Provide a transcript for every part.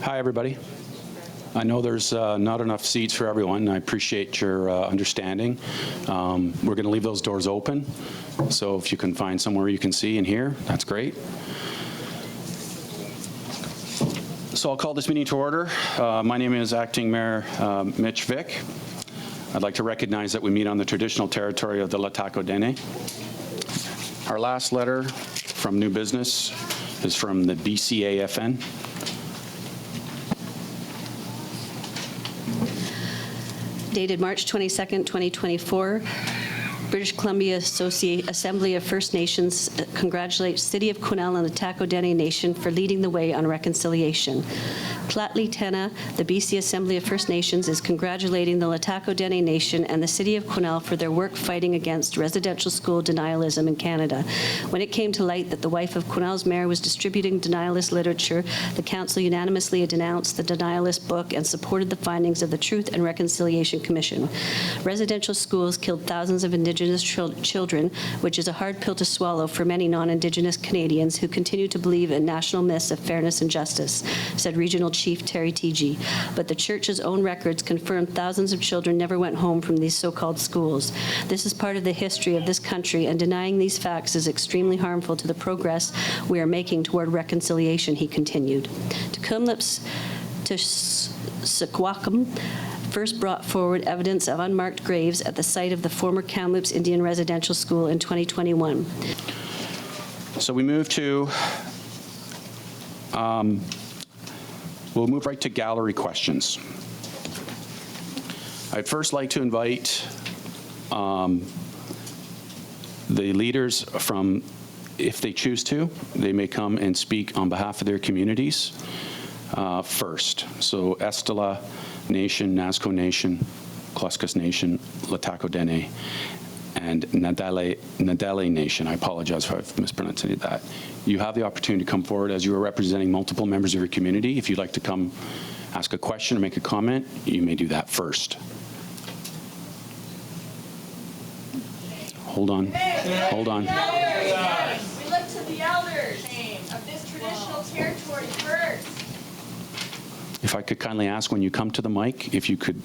Hi, everybody. I know there's not enough seats for everyone. I appreciate your understanding. We're going to leave those doors open, so if you can find somewhere you can see and hear, that's great. So I'll call this meeting to order. My name is Acting Mayor Mitch Vick. I'd like to recognize that we meet on the traditional territory of the Lataco Dene. Our last letter from New Business is from the BCAFN. Dated March 22nd, 2024, British Columbia Assembly of First Nations congratulates City of Quesnel and the Lataco Dene Nation for leading the way on reconciliation. Tlatli Tena, the BC Assembly of First Nations, is congratulating the Lataco Dene Nation and the City of Quesnel for their work fighting against residential school denialism in Canada. When it came to light that the wife of Quesnel's mayor was distributing denialist literature, the council unanimously denounced the denialist book and supported the findings of the Truth and Reconciliation Commission. Residential schools killed thousands of Indigenous children, which is a hard pill to swallow for many non-Indigenous Canadians who continue to believe in national myths of fairness and justice, said Regional Chief Terry Teegee. But the church's own records confirm thousands of children never went home from these so-called schools. This is part of the history of this country, and denying these facts is extremely harmful to the progress we are making toward reconciliation, he continued. To Kamloops, to Secwépemc, first brought forward evidence of unmarked graves at the site of the former Kamloops Indian Residential School in 2021. So we move to, we'll move right to gallery questions. I'd first like to invite the leaders from, if they choose to, they may come and speak on behalf of their communities first. So Estella Nation, Nazca Nation, Kluskus Nation, Lataco Dene, and Nadale Nation. I apologize if I've mispronounced that. You have the opportunity to come forward as you are representing multiple members of your community. If you'd like to come ask a question or make a comment, you may do that first. Hold on. Hold on. We look to the elders of this traditional territory first. If I could kindly ask when you come to the mic, if you could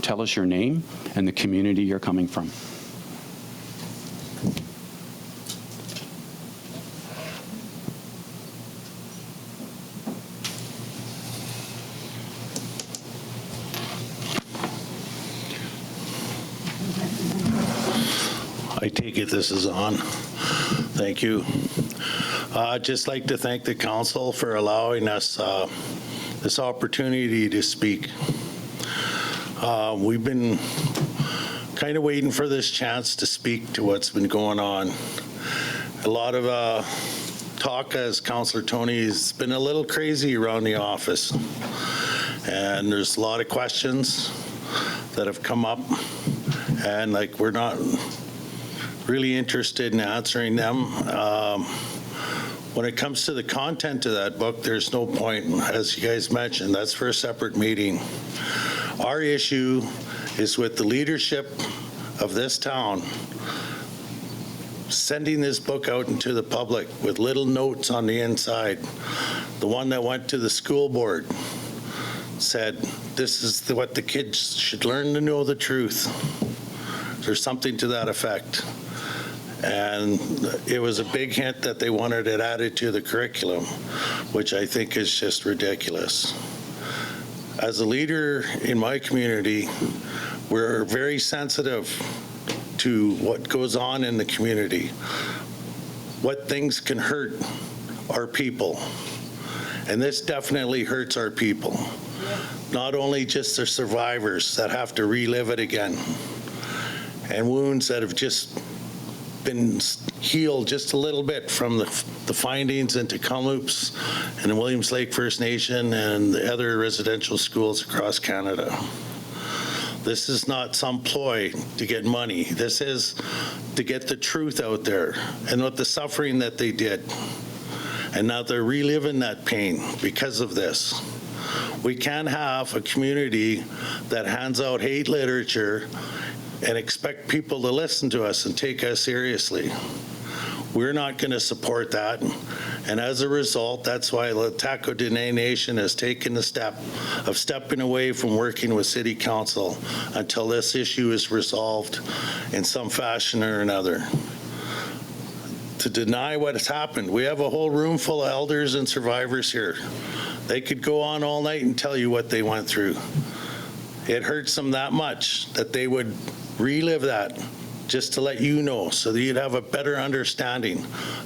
tell us your name and the community you're coming from. I take it this is on. Thank you. I'd just like to thank the council for allowing us this opportunity to speak. We've been kind of waiting for this chance to speak to what's been going on. A lot of talk, as Councillor Tony, has been a little crazy around the office. And there's a lot of questions that have come up, and like we're not really interested in answering them. When it comes to the content of that book, there's no point, as you guys mentioned, that's for a separate meeting. Our issue is with the leadership of this town sending this book out into the public with little notes on the inside. The one that went to the school board said, this is what the kids should learn to know the truth. There's something to that effect. And it was a big hint that they wanted it added to the curriculum, which I think is just ridiculous. As a leader in my community, we're very sensitive to what goes on in the community, what things can hurt our people. And this definitely hurts our people. Not only just the survivors that have to relive it again, and wounds that have just been healed just a little bit from the findings into Kamloops and the Williams Lake First Nation and the other residential schools across Canada. This is not some ploy to get money. This is to get the truth out there and what the suffering that they did. And now they're reliving that pain because of this. We can't have a community that hands out hate literature and expect people to listen to us and take us seriously. We're not going to support that. And as a result, that's why the Taco Dene Nation has taken the step of stepping away from working with City Council until this issue is resolved in some fashion or another. To deny what has happened, we have a whole room full of elders and survivors here. They could go on all night and tell you what they went through. It hurts them that much that they would relive that just to let you know, so that you'd have a better understanding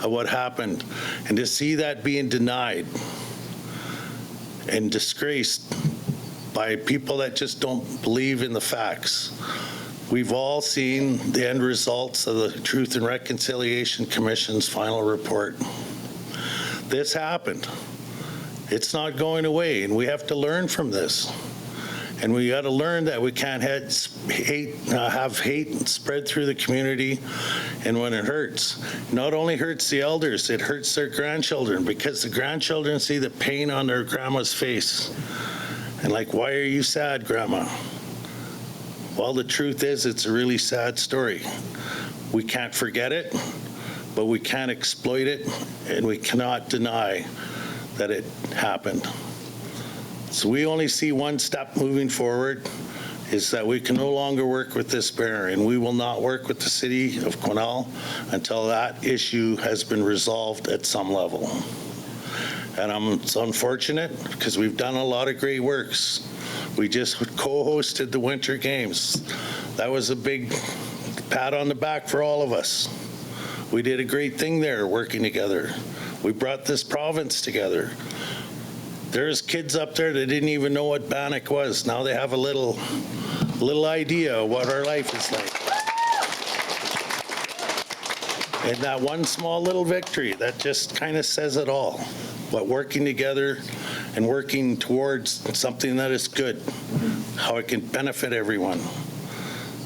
of what happened. And to see that being denied and disgraced by people that just don't believe in the facts. We've all seen the end results of the Truth and Reconciliation Commission's final report. This happened. It's not going away, and we have to learn from this. And we got to learn that we can't have hate spread through the community. And when it hurts, it not only hurts the elders, it hurts their grandchildren, because the grandchildren see the pain on their grandma's face. And like, why are you sad, Grandma? Well, the truth is, it's a really sad story. We can't forget it, but we can't exploit it, and we cannot deny that it happened. So we only see one step moving forward, is that we can no longer work with this bear, and we will not work with the City of Quesnel until that issue has been resolved at some level. And it's unfortunate, because we've done a lot of great works. We just co-hosted the Winter Games. That was a big pat on the back for all of us. We did a great thing there working together. We brought this province together. There's kids up there that didn't even know what Bannock was. Now they have a little idea of what our life is like. And that one small little victory, that just kind of says it all. But working together and working towards something that is good, how it can benefit everyone.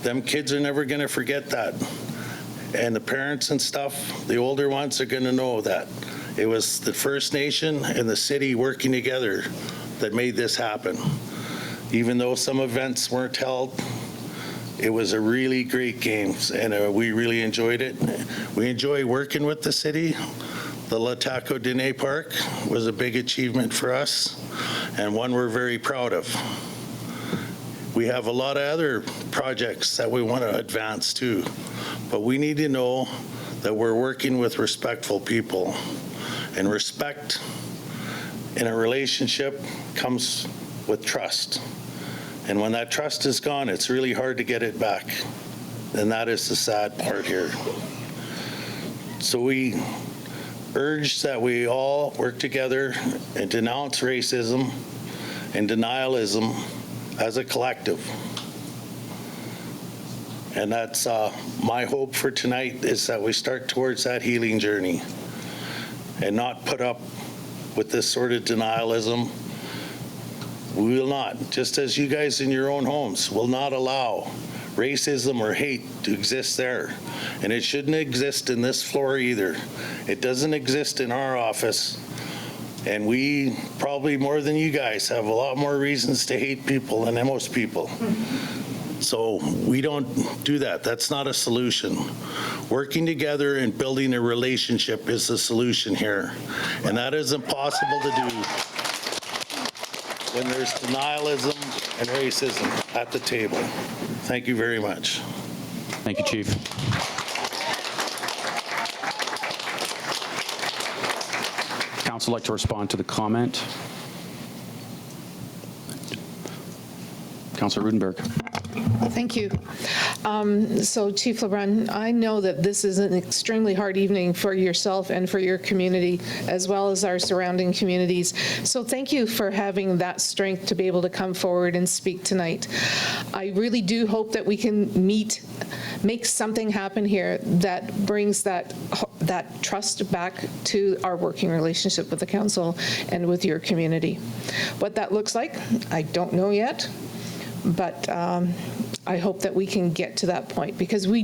Them kids are never going to forget that. And the parents and stuff, the older ones, are going to know that. It was the First Nation and the city working together that made this happen. Even though some events weren't held, it was a really great game, and we really enjoyed it. We enjoy working with the city. The La Taco Dene Park was a big achievement for us, and one we're very proud of. We have a lot of other projects that we want to advance too, but we need to know that we're working with respectful people. And respect in a relationship comes with trust. And when that trust is gone, it's really hard to get it back. And that is the sad part here. So we urge that we all work together and denounce racism and denialism as a collective. And that's my hope for tonight, is that we start towards that healing journey and not put up with this sort of denialism. We will not, just as you guys in your own homes, will not allow racism or hate to exist there. And it shouldn't exist in this floor either. It doesn't exist in our office. And we, probably more than you guys, have a lot more reasons to hate people than most people. So we don't do that. That's not a solution. Working together and building a relationship is the solution here. And that is impossible to do when there's denialism and racism at the table. Thank you very much. Thank you, Chief. Council like to respond to the comment. Councillor Rudenberg. Thank you. So Chief LeBrun, I know that this is an extremely hard evening for yourself and for your community, as well as our surrounding communities. So thank you for having that strength to be able to come forward and speak tonight. I really do hope that we can make something happen here that brings that trust back to our working relationship with the council and with your community. What that looks like, I don't know yet. But I hope that we can get to that point, because we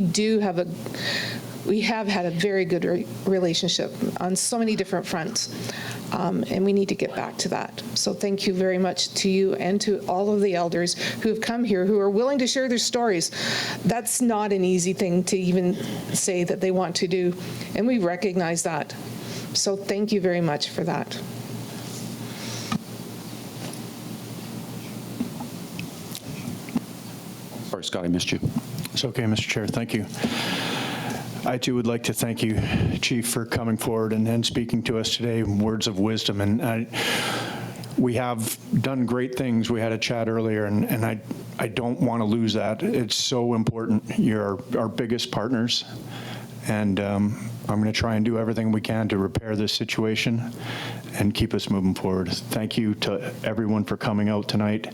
have had a very good relationship on so many different fronts. and we need to get back to that. So thank you very much to you and to all of the elders who have come here, who are willing to share their stories. That's not an easy thing to even say that they want to do, and we recognize that. So thank you very much for that. Sorry, Scott, I missed you. It's okay, Mr. Chair. Thank you. I too would like to thank you, Chief, for coming forward and speaking to us today, words of wisdom. And we have done great things. We had a chat earlier, and I don't want to lose that. It's so important. You're our biggest partners, and I'm going to try and do everything we can to repair this situation and keep us moving forward. Thank you to everyone for coming out tonight.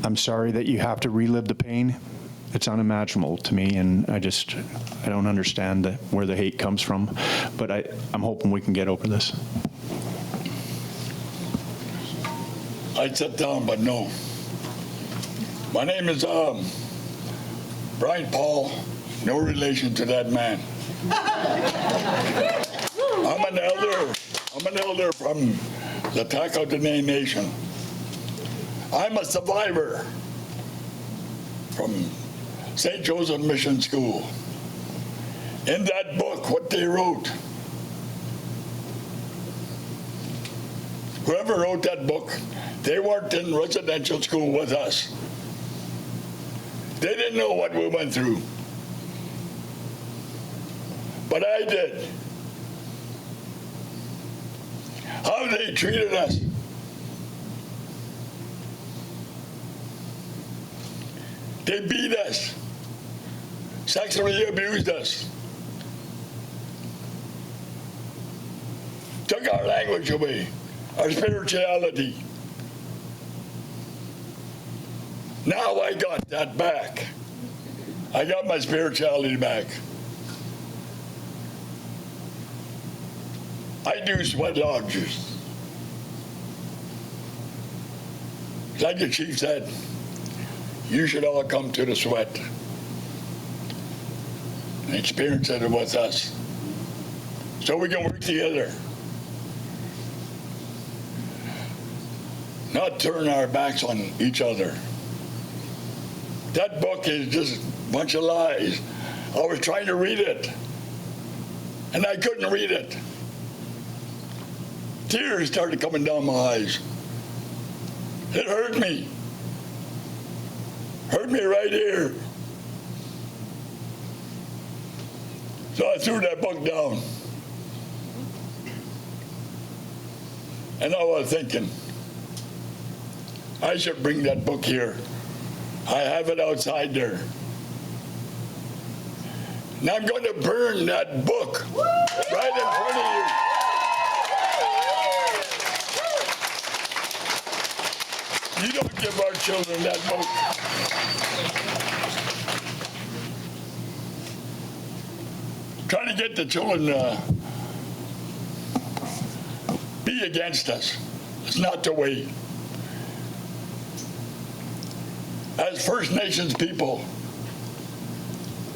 I'm sorry that you have to relive the pain. It's unimaginable to me, and I don't understand where the hate comes from, but I'm hoping we can get over this. I'd sit down, but no. My name is Brian Paul, no relation to that man. I'm an elder from the Taco Dene Nation. I'm a survivor from St. Joseph Mission School. In that book, what they wrote, whoever wrote that book, they weren't in residential school with us. They didn't know what we went through. But I did. How they treated us. They beat us, sexually abused us, took our language away, our spirituality. Now I got that back. I got my spirituality back. I do sweat lodges. Like the chief said, you should all come to the sweat and experience it with us so we can work together. Not turn our backs on each other. That book is just a bunch of lies. I was trying to read it, and I couldn't read it. Tears started coming down my eyes. It hurt me. Hurt me right here. So I threw that book down. And I was thinking, I should bring that book here. I have it outside there. And I'm going to burn that book right in front of you. You don't give our children that book. Trying to get the children be against us. It's not the way. As First Nations people,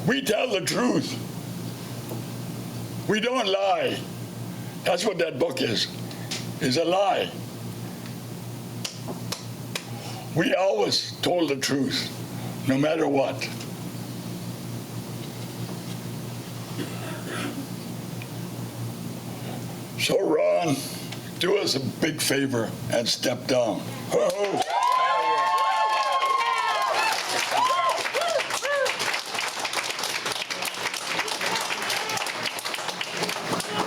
we tell the truth. We don't lie. That's what that book is a lie. We always told the truth, no matter what. So Ron, do us a big favor and step down. Ho-ho.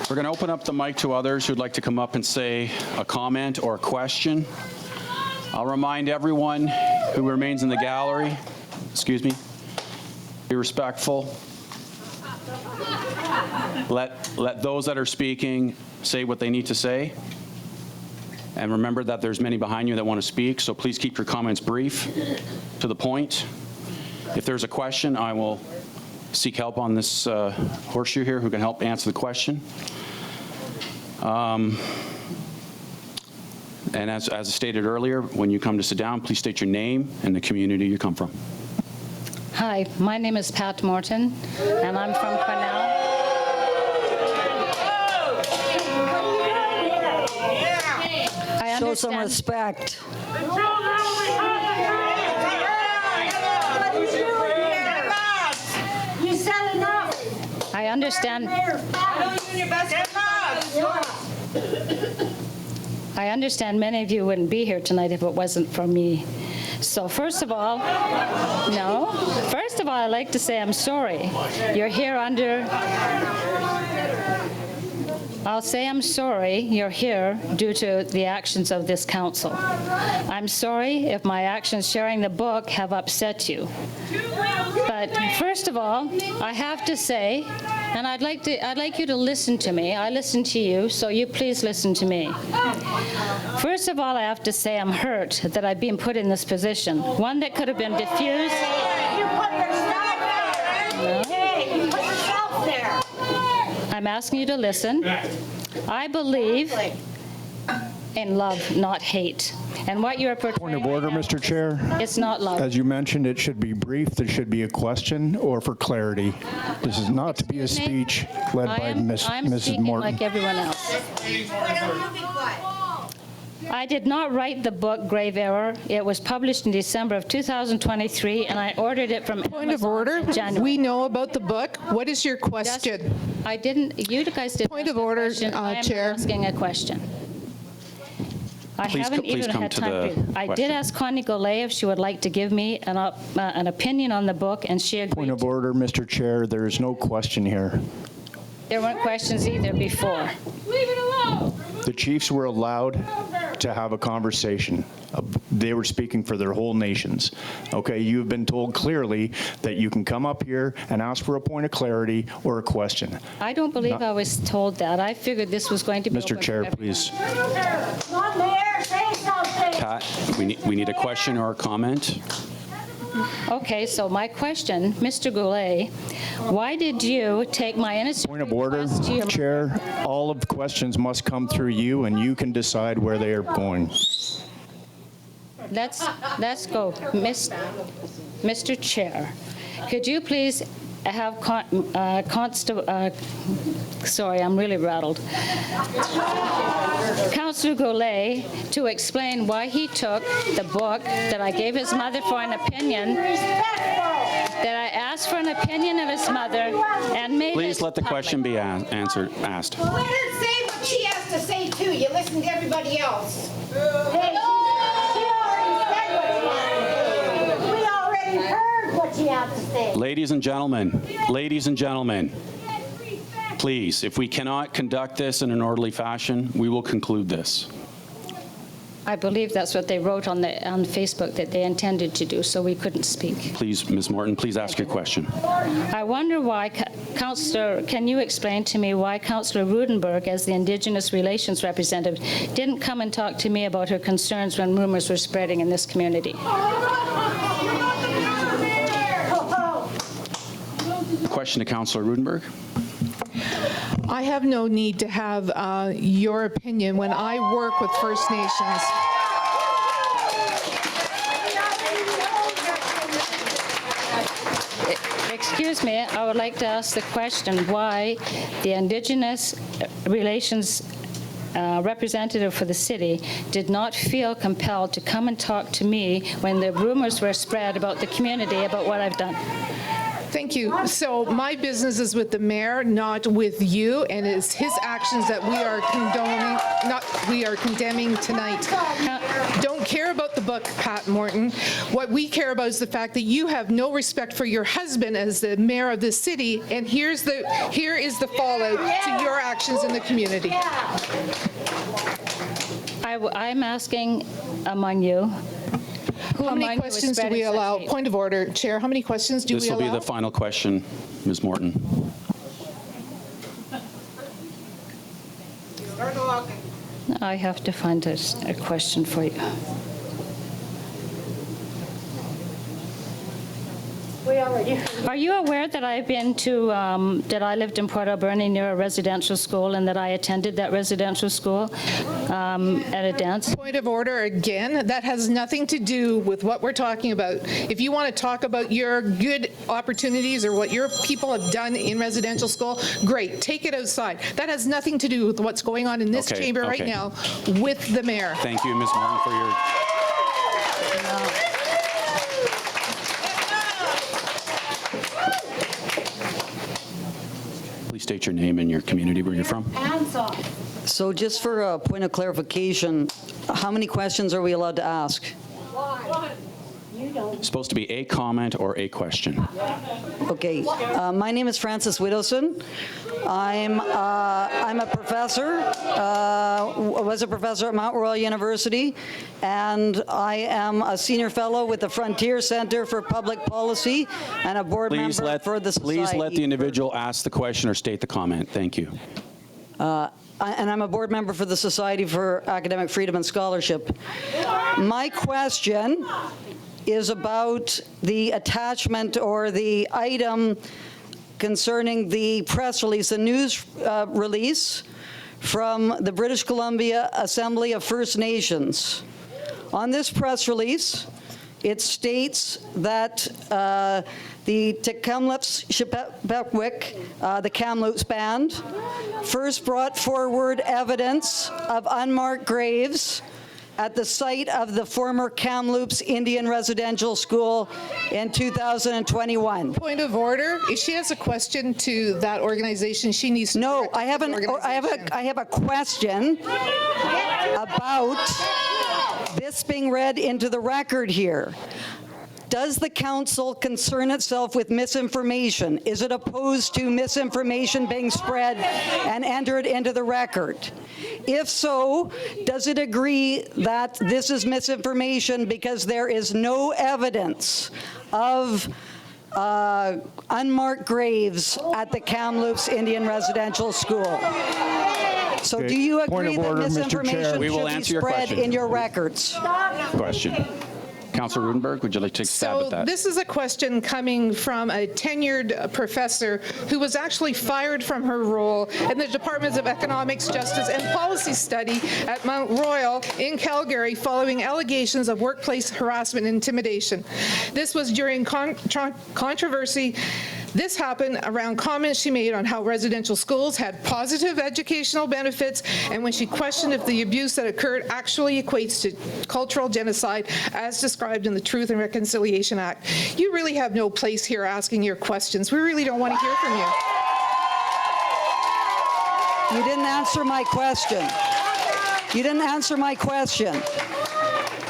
We're going to open up the mic to others who'd like to come up and say a comment or a question. I'll remind everyone who remains in the gallery, excuse me, be respectful. Let those that are speaking say what they need to say. And remember that there's many behind you that want to speak, so please keep your comments brief, to the point. If there's a question, I will seek help on this horseshoe here who can help answer the question. And as stated earlier, when you come to sit down, please state your name and the community you come from. Hi, my name is Pat Morton, and I'm from Quesnel. show some understand- respect. You said enough. I understand. I understand many of you wouldn't be here tonight if it wasn't for me. So first of all, I'd like to say I'm sorry. You're here under... I'll say I'm sorry you're here due to the actions of this council. I'm sorry if my actions sharing the book have upset you. But first of all, I have to say, and I'd like you to listen to me. I listen to you, so you please listen to me. First of all, I have to say I'm hurt that I've been put in this position, one that could have been diffused. You put yourself there. Hey, you put yourself there. I'm asking you to listen. I believe in love, not hate. And what you're portraying... Point of order, Mr. Chair. It's not love. As you mentioned, it should be brief. There should be a question or for clarity. This is not to be a speech led by I'm Mrs. speaking Morton. like everyone else. I did not write the book Grave Error. It was published in December of 2023, and I ordered it from Point of Amazon order. in January. We know about the book. What is your question? I didn't, you guys didn't Point ask of a order, question. I am Chair. asking a question. I haven't please even come had to time the to. I did question. ask Connie Golay if she would like to give me an opinion on the book, and she agreed. Point of order, Mr. Chair. There is no question here. There weren't questions either before. Leave it alone. The chiefs were allowed to have a conversation. They were speaking for their whole nations. Okay, you've been told clearly that you can come up here and ask for a point of clarity or a question. I don't believe I was told that. I figured this was going to be Mr. open Chair, for everyone. please. Come there, say something. Pat, we need a question or a comment. Okay, so my question, Mr. Goulet, why did you take my innocent Point of order, request to your... Chair. All of the questions must come through you, and you can decide where they are going. Let's go. Mr. Chair, could you please have sorry, I'm really rattled. Councillor Goulet to explain why he took the book that I gave his mother for an opinion, that I asked for an opinion of his mother, and made Please it let the public. question be asked. Let her say what she has to say, too. You listen to everybody else. Hey, she already said what she had to say. We already heard what she had to say. Ladies and gentlemen, please, if we cannot conduct this in an orderly fashion, we will conclude this. I believe that's what they wrote on Facebook that they intended to do, so we couldn't speak. Please, Ms. Morton, please ask your question. I wonder why, Councillor, can you explain to me why Councillor Rudenberg, as the Indigenous Relations representative, didn't come and talk to me about her concerns when rumors were spreading in this community? Question to Councillor Rudenberg. I have no need to have your opinion when I work with First Nations. Excuse me, I would like to ask the question why the Indigenous Relations representative for the city did not feel compelled to come and talk to me when the rumors were spread about the community about what I've done. Thank you. So my business is with the mayor, not with you, and it's his actions that we are condoning, we are condemning tonight. Don't care about the book, Pat Morton. What we care about is the fact that you have no respect for your husband as the mayor of this city, and here is the fallout to your actions in the community. I'm asking among you, How many questions do we allow? Point of order, Chair. How many questions do we This allow? will be the final question, Ms. Morton. I have to find a question for you. We already heard. Are you aware that I've been to, that I lived in Port Alberni near a residential school and that I attended that residential school at a dance? Point of order again, that has nothing to do with what we're talking about. If you want to talk about your good opportunities or what your people have done in residential school, great, take it outside. That has nothing to do with what's going on in this Okay, chamber right okay. now with the mayor. Thank you, Ms. Morton, for your... Please state your name and your community where you're from. Hands off. So just for a point of clarification, how many questions are we allowed to ask? You don't. It's supposed to be a comment or a question. Okay, my name is Frances Widdowson. I'm a professor, was a professor at Mount Royal University, and I am a senior fellow with the Frontier Center for Public Policy and a board member for the Society. Please let the individual ask the question or state the comment. Thank you. And I'm a board member for the Society for Academic Freedom and Scholarship. My question is about the attachment or the item concerning the press release, the news release from the British Columbia Assembly of First Nations. On this press release, it states that the Kamloops Secwépemc, the Kamloops band, first brought forward evidence of unmarked graves at the site of the former Kamloops Indian Residential School in 2021. Point of order, if she has a question to that organization, she needs to. No, direct it I to haven't. the organization. I have a question about this being read into the record here. Does the council concern itself with misinformation? Is it opposed to misinformation being spread and entered into the record? If so, does it agree that this is misinformation because there is no evidence of unmarked graves at the Kamloops Indian Residential School? So Okay. do you Point of agree that order, Mr. Chair. misinformation We will should be answer your spread question. in your records? Question. Councillor Rudenberg, would you like to take a stab So at that? this is a question coming from a tenured professor who was actually fired from her role in the Department of Economics, Justice and Policy Study at Mount Royal in Calgary following allegations of workplace harassment and intimidation. This was during controversy. This happened around comments she made on how residential schools had positive educational benefits, and when she questioned if the abuse that occurred actually equates to cultural genocide as described in the Truth and Reconciliation Act. You really have no place here asking your questions. We really don't want to hear from you. You didn't answer my question. You didn't answer my question.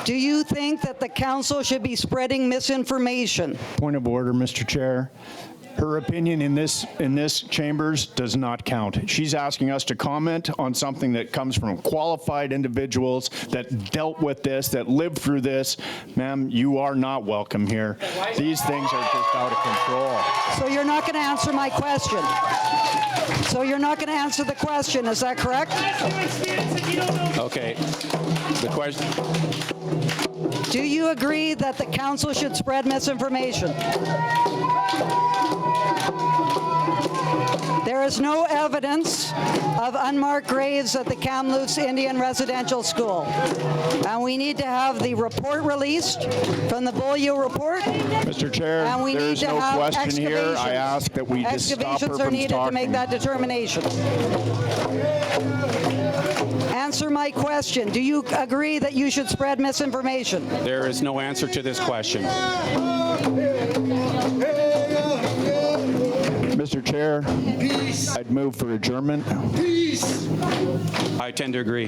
Do you think that the council should be spreading misinformation? Point of order, Mr. Chair. Her opinion in this chambers does not count. She's asking us to comment on something that comes from qualified individuals that dealt with this, that lived through this. Ma'am, you are not welcome here. These things are just out of control. So you're not going to answer my question. So you're not going to answer the question, is that correct? Okay. The question. Do you agree that the council should spread misinformation? There is no evidence of unmarked graves at the Kamloops Indian Residential School. And we need to have the report released from the Beaulieu report. Mr. Chair, And we there need is to no have question here. I excavations. ask that we just stop her Excavations are from needed to make talking. that determination. Answer my question. Do you agree that you should spread misinformation? There is no answer to this question. Mr. Chair, I'd move for adjournment. I tend to agree.